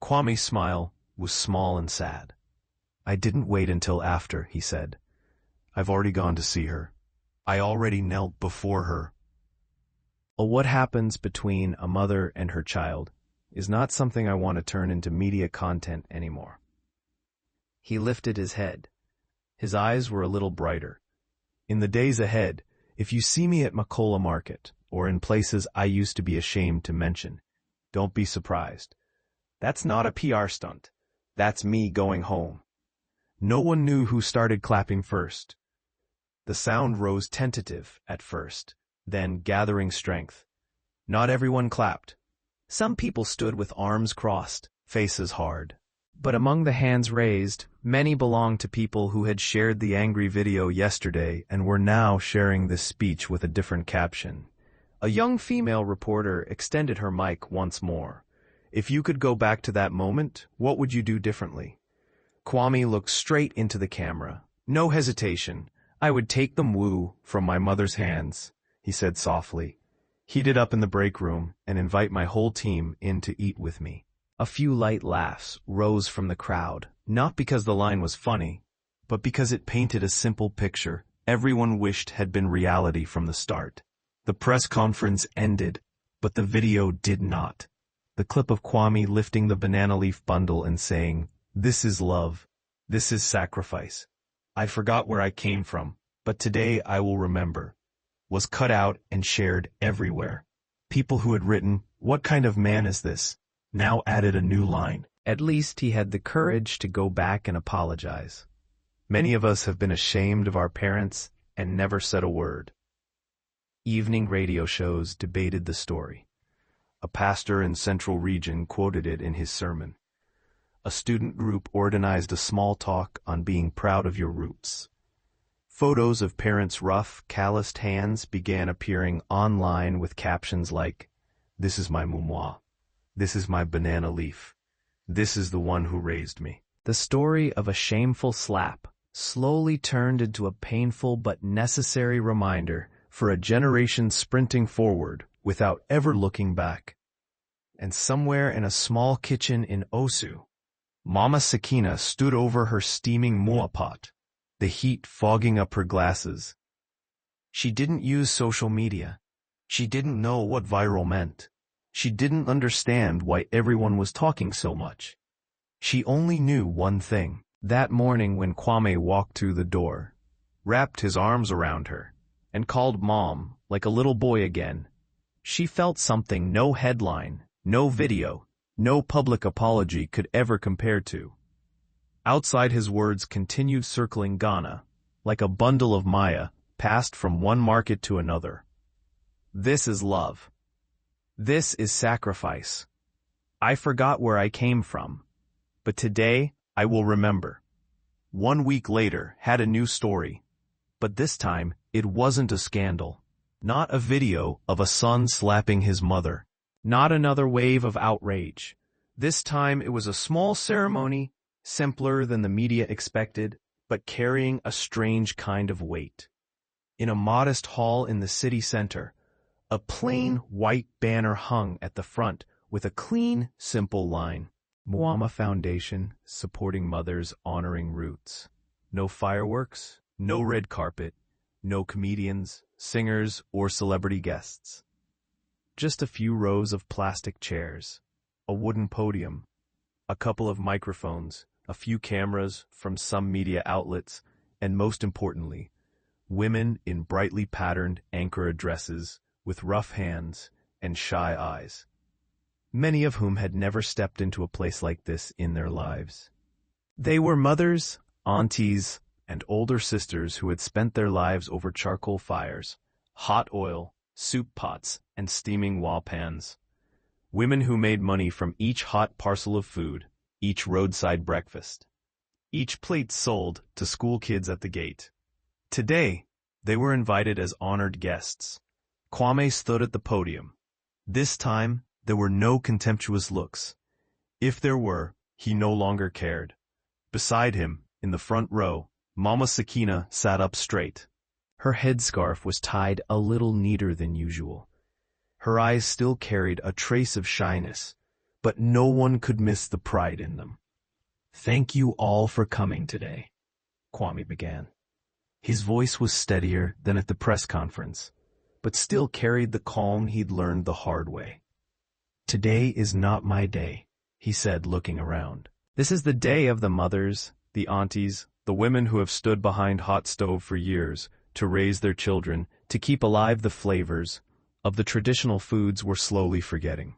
C: Kwame's smile was small and sad. I didn't wait until after, he said. I've already gone to see her. I already knelt before her. What happens between a mother and her child is not something I want to turn into media content anymore. He lifted his head. His eyes were a little brighter. In the days ahead, if you see me at Makola Market, or in places I used to be ashamed to mention, don't be surprised. That's not a PR stunt. That's me going home. No one knew who started clapping first. The sound rose tentative at first, then gathering strength. Not everyone clapped. Some people stood with arms crossed, faces hard. But among the hands raised, many belonged to people who had shared the angry video yesterday and were now sharing this speech with a different caption. A young female reporter extended her mic once more. If you could go back to that moment, what would you do differently? Kwame looked straight into the camera. No hesitation. I would take the Mwu from my mother's hands, he said softly, heat it up in the break room, and invite my whole team in to eat with me. A few light laughs rose from the crowd, not because the line was funny, but because it painted a simple picture everyone wished had been reality from the start. The press conference ended, but the video did not. The clip of Kwame lifting the banana leaf bundle and saying, "This is love. This is sacrifice. I forgot where I came from, but today I will remember," was cut out and shared everywhere. People who had written, "What kind of man is this?" now added a new line. At least he had the courage to go back and apologize. Many of us have been ashamed of our parents and never said a word. Evening radio shows debated the story. A pastor in Central Region quoted it in his sermon. A student group organized a small talk on being proud of your roots. Photos of parents' rough, calloused hands began appearing online with captions like, "This is my Muam Mwa. This is my banana leaf. This is the one who raised me." The story of a shameful slap slowly turned into a painful but necessary reminder for a generation sprinting forward without ever looking back. And somewhere in a small kitchen in Osu, Mama Sekina stood over her steaming Mwa pot, the heat fogging up her glasses. She didn't use social media. She didn't know what viral meant. She didn't understand why everyone was talking so much. She only knew one thing. That morning when Kwame walked through the door, wrapped his arms around her, and called Mom like a little boy again, she felt something no headline, no video, no public apology could ever compare to. Outside his words continued circling Ghana, like a bundle of Maya passed from one market to another. This is love. This is sacrifice. I forgot where I came from, but today I will remember. 1 week later had a new story, but this time it wasn't a scandal. Not a video of a son slapping his mother. Not another wave of outrage. This time it was a small ceremony, simpler than the media expected, but carrying a strange kind of weight. In a modest hall in the city center, a plain white banner hung at the front with a clean, simple line. Mwa Foundation, supporting mothers honoring roots. No fireworks, no red carpet, no comedians, singers, or celebrity guests. Just a few rows of plastic chairs, a wooden podium, a couple of microphones, a few cameras from some media outlets, and most importantly, women in brightly patterned Ankara dresses with rough hands and shy eyes, many of whom had never stepped into a place like this in their lives. They were mothers, aunties, and older sisters who had spent their lives over charcoal fires, hot oil, soup pots, and steaming wall pans. Women who made money from each hot parcel of food, each roadside breakfast, each plate sold to school kids at the gate. Today, they were invited as honored guests. Kwame stood at the podium. This time, there were no contemptuous looks. If there were, he no longer cared. Beside him, in the front row, Mama Sekina sat up straight. Her headscarf was tied a little neater than usual. Her eyes still carried a trace of shyness, but no one could miss the pride in them. Thank you all for coming today, Kwame began. His voice was steadier than at the press conference, but still carried the calm he'd learned the hard way. Today is not my day, he said, looking around. This is the day of the mothers, the aunties, the women who have stood behind hot stove for years to raise their children, to keep alive the flavors of the traditional foods we're slowly forgetting.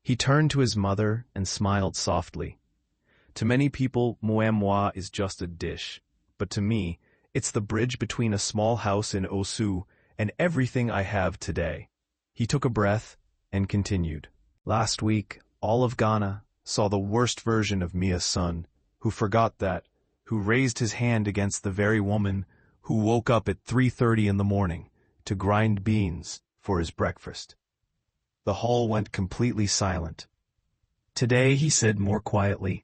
C: He turned to his mother and smiled softly. To many people, Muam Mwa is just a dish, but to me, it's the bridge between a small house in Osu and everything I have today. He took a breath and continued. Last week, all of Ghana saw the worst version of Mia's son, who forgot that, who raised his hand against the very woman who woke up at 3:30 in the morning to grind beans for his breakfast. The hall went completely silent. Today, he said more quietly,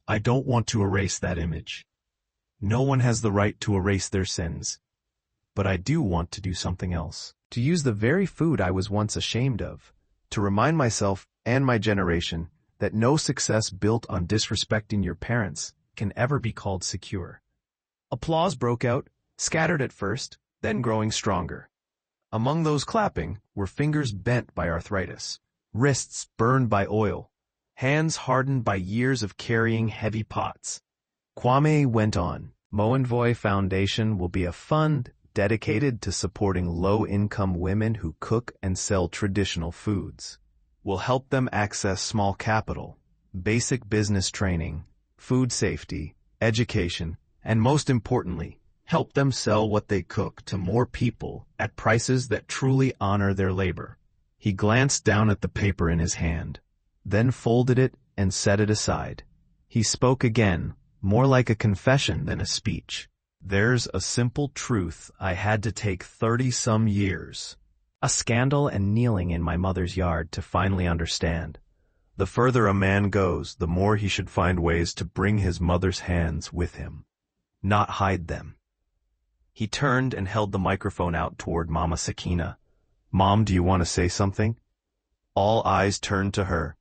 C: I don't want to erase that image. No one has the right to erase their sins. But I do want to do something else. To use the very food I was once ashamed of. To remind myself and my generation that no success built on disrespecting your parents can ever be called secure. Applause broke out, scattered at first, then growing stronger. Among those clapping were fingers bent by arthritis, wrists burned by oil, hands hardened by years of carrying heavy pots. Kwame went on. Muam Mwa Foundation will be a fund dedicated to supporting low-income women who cook and sell traditional foods. We'll help them access small capital, basic business training, food safety, education, and most importantly, help them sell what they cook to more people at prices that truly honor their labor. He glanced down at the paper in his hand, then folded it and set it aside. He spoke again, more like a confession than a speech. There's a simple truth I had to take 30-some years, a scandal and kneeling in my mother's yard to finally understand. The further a man goes, the more he should find ways to bring his mother's hands with him, not hide them. He turned and held the microphone out toward Mama Sekina. Mom, do you want to say something? All eyes turned to her.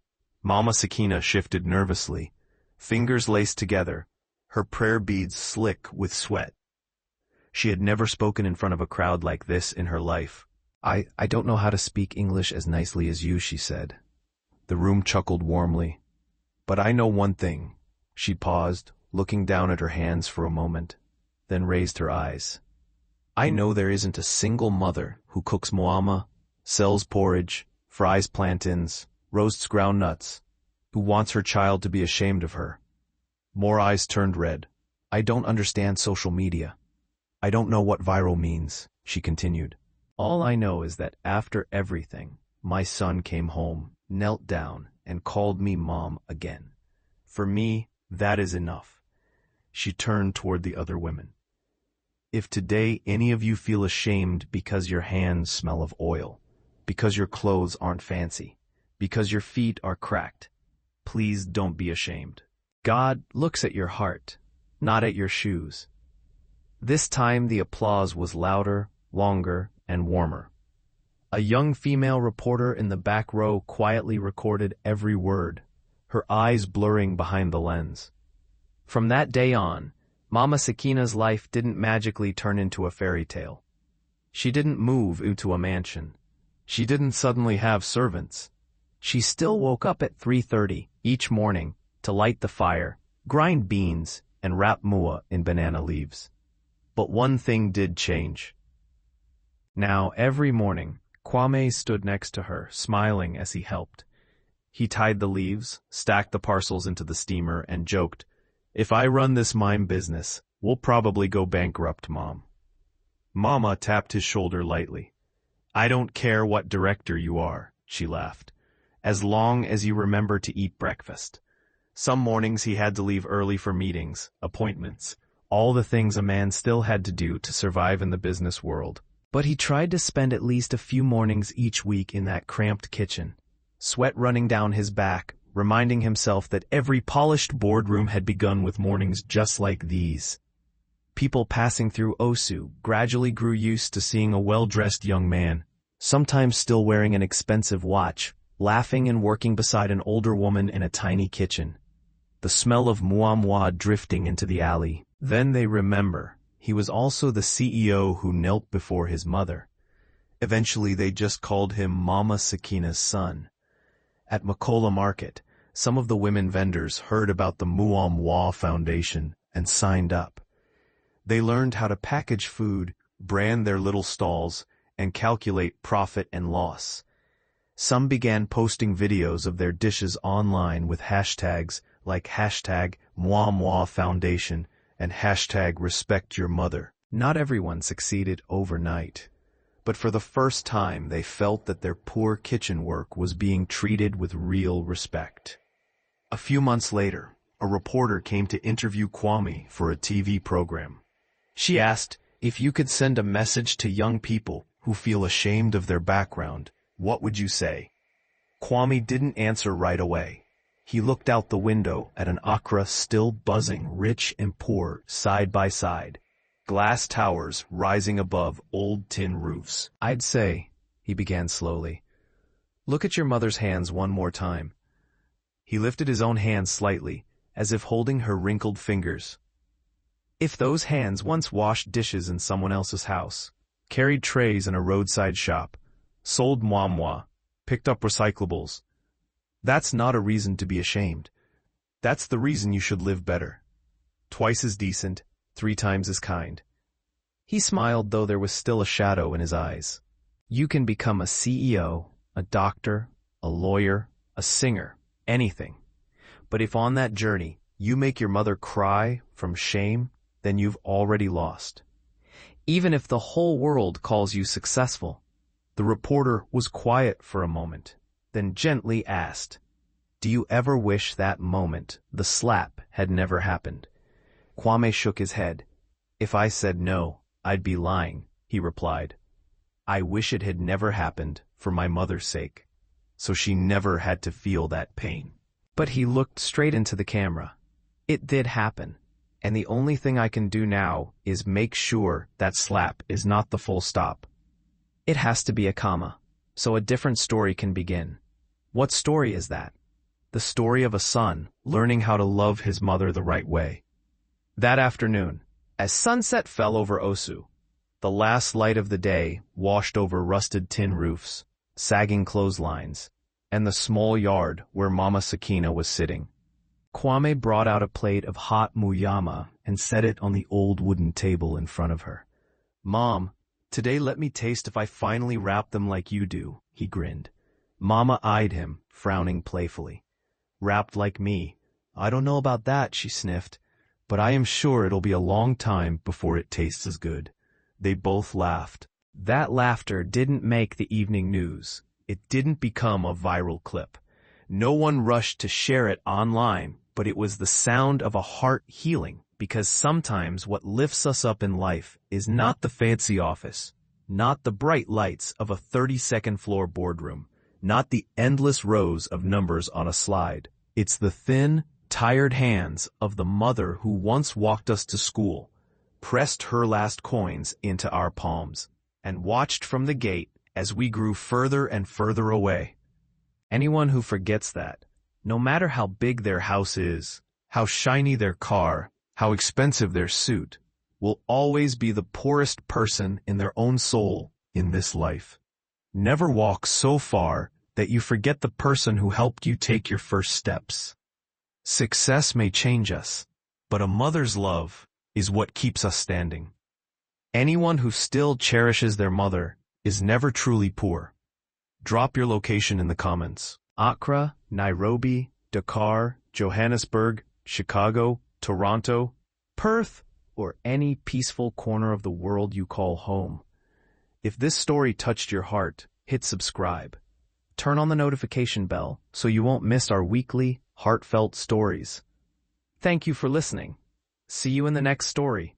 C: Mama Sekina shifted nervously, fingers laced together, her prayer beads slick with sweat. She had never spoken in front of a crowd like this in her life. I don't know how to speak English as nicely as you, she said. The room chuckled warmly. But I know one thing. She paused, looking down at her hands for a moment, then raised her eyes. I know there isn't a single mother who cooks muama, sells porridge, fries plantains, roasts ground nuts, who wants her child to be ashamed of her. More eyes turned red. I don't understand social media. I don't know what viral means, she continued. All I know is that after everything, my son came home, knelt down, and called me mom again. For me, that is enough. She turned toward the other women. If today any of you feel ashamed because your hands smell of oil, because your clothes aren't fancy, because your feet are cracked, please don't be ashamed. God looks at your heart, not at your shoes. This time the applause was louder, longer, and warmer. A young female reporter in the back row quietly recorded every word, her eyes blurring behind the lens. From that day on, Mama Sekina's life didn't magically turn into a fairy tale. She didn't move into a mansion. She didn't suddenly have servants. She still woke up at 3:30 each morning to light the fire, grind beans, and wrap mua in banana leaves. But one thing did change. Now, every morning, Kwame stood next to her, smiling as he helped. He tied the leaves, stacked the parcels into the steamer, and joked, "If I run this mime business, we'll probably go bankrupt, Mom." Mama tapped his shoulder lightly. "I don't care what director you are," she laughed, "as long as you remember to eat breakfast." Some mornings he had to leave early for meetings, appointments, all the things a man still had to do to survive in the business world. But he tried to spend at least a few mornings each week in that cramped kitchen, sweat running down his back, reminding himself that every polished boardroom had begun with mornings just like these. People passing through Osu gradually grew used to seeing a well-dressed young man, sometimes still wearing an expensive watch, laughing and working beside an older woman in a tiny kitchen. the smell of Muam Mwa drifting into the alley. Then they remember, he was also the CEO who knelt before his mother. Eventually they just called him Mama Sekina's son. At Makola Market, some of the women vendors heard about the Muam Mwa Foundation and signed up. They learned how to package food, brand their little stalls, and calculate profit and loss. Some began posting videos of their dishes online with hashtags like hashtag Muam Mwa Foundation and hashtag Respect Your Mother. Not everyone succeeded overnight, but for the first time they felt that their poor kitchen work was being treated with real respect. A few months later, a reporter came to interview Kwame for a TV program. She asked, if you could send a message to young people who feel ashamed of their background, what would you say? Kwame didn't answer right away. He looked out the window at an Accra still buzzing, rich and poor, side by side. Glass towers rising above old tin roofs. I'd say, he began slowly, look at your mother's hands one more time. He lifted his own hands slightly, as if holding her wrinkled fingers. If those hands once washed dishes in someone else's house, carried trays in a roadside shop, sold Muam Mwa, picked up recyclables, that's not a reason to be ashamed. That's the reason you should live better. Twice as decent, 3 times as kind. He smiled, though there was still a shadow in his eyes. You can become a CEO, a doctor, a lawyer, a singer, anything. But if on that journey you make your mother cry from shame, then you've already lost. Even if the whole world calls you successful. The reporter was quiet for a moment, then gently asked, do you ever wish that moment, the slap, had never happened? Kwame shook his head. If I said no, I'd be lying, he replied. I wish it had never happened for my mother's sake, so she never had to feel that pain. But he looked straight into the camera. It did happen, and the only thing I can do now is make sure that slap is not the full stop. It has to be a comma, so a different story can begin. What story is that? The story of a son learning how to love his mother the right way. That afternoon, as sunset fell over Osu, the last light of the day washed over rusted tin roofs, sagging clotheslines, and the small yard where Mama Sekina was sitting. Kwame brought out a plate of hot muyama and set it on the old wooden table in front of her. Mom, today let me taste if I finally wrap them like you do, he grinned. Mama eyed him, frowning playfully. Wrapped like me? I don't know about that, she sniffed, but I am sure it'll be a long time before it tastes as good. They both laughed. That laughter didn't make the evening news. It didn't become a viral clip. No one rushed to share it online, but it was the sound of a heart healing, because sometimes what lifts us up in life is not the fancy office, not the bright lights of a 32nd floor boardroom, not the endless rows of numbers on a slide. It's the thin, tired hands of the mother who once walked us to school, pressed her last coins into our palms, and watched from the gate as we grew further and further away. Anyone who forgets that, no matter how big their house is, how shiny their car, how expensive their suit, will always be the poorest person in their own soul in this life. Never walk so far that you forget the person who helped you take your first steps. Success may change us, but a mother's love is what keeps us standing. Anyone who still cherishes their mother is never truly poor. Drop your location in the comments. Accra, Nairobi, Dakar, Johannesburg, Chicago, Toronto, Perth, or any peaceful corner of the world you call home. If this story touched your heart, hit subscribe. Turn on the notification bell so you won't miss our weekly, heartfelt stories. Thank you for listening. See you in the next story.